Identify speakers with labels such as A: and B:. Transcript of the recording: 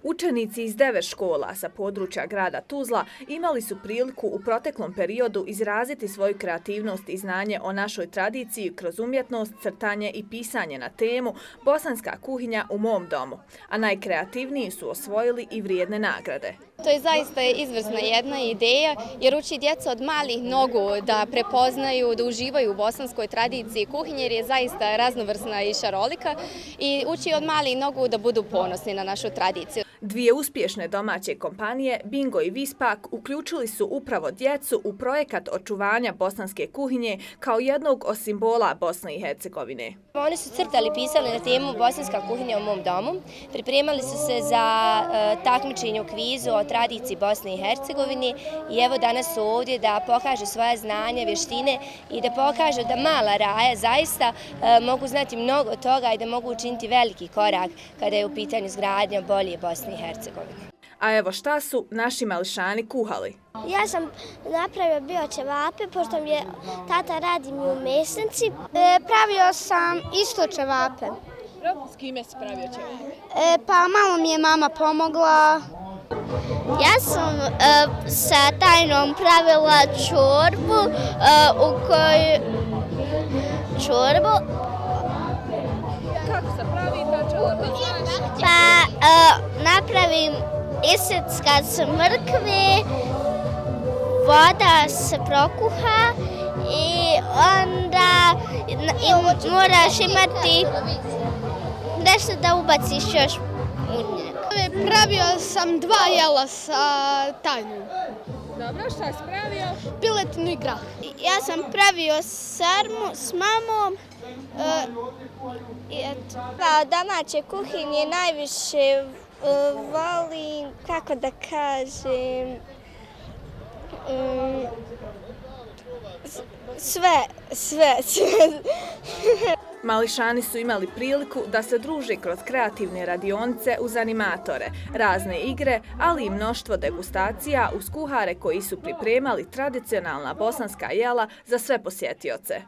A: Učenici iz 9 škola sa područja grada Tuzla imali su priliku u proteklom periodu izraziti svoju kreativnost i znanje o našoj tradiciji kroz umjetnost, crtanje i pisanje na temu Bosanska kuhinja u mom domu, a najkreativniji su osvojili i vrijedne nagrade.
B: To je zaista izvrsna jedna ideja jer uči djecu od malih nogu da prepoznaju, da uživaju u bosanskoj tradiciji kuhinje jer je zaista raznovrsna i šarolika i uči od malih nogu da budu ponosni na našu tradiciju.
A: Dvije uspješne domaće kompanije, Bingo i Vispak, uključili su upravo djecu u projekat očuvanja bosanske kuhinje kao jednog od simbola Bosne i Hercegovine.
C: Oni su crtali, pisali na temu Bosanska kuhinja u mom domu, pripremali su se za takmičenje u kvizu o tradiciji Bosne i Hercegovine i evo danas su ovdje da pokažu svoje znanja, vještine i da pokažu da mala Raja zaista mogu znati mnogo toga i da mogu učiniti veliki korak kada je u pitanju izgradnja bolje Bosne i Hercegovine.
A: A evo šta su naši mališani kuhali.
D: Ja sam napravio bio ćevape, pošto mi je tata radi mi u mesnici. Pravio sam isto ćevape.
A: S kime si pravio ćevape?
D: Pa malo mi je mama pomogla. Ja sam sa tajnom pravila čorbu u kojoj... Čorbu?
A: Kako se pravi ta čorba?
D: Pa napravim isecka s mrkve, voda se prokuha i onda moraš imati nešto da ubaciš još u njega.
E: Pravio sam 2 jela sa tajnom.
A: Dobro, šta si pravio?
E: Piletinu i grah.
D: Ja sam pravio sarmu s mamom. Domaće kuhinje najviše volim, kako da kažem, sve.
A: Mališani su imali priliku da se druže kroz kreativne radionice uz animatore, razne igre, ali i mnoštvo degustacija uz kuhare koji su pripremali tradicionalna bosanska jela za sve posjetioce.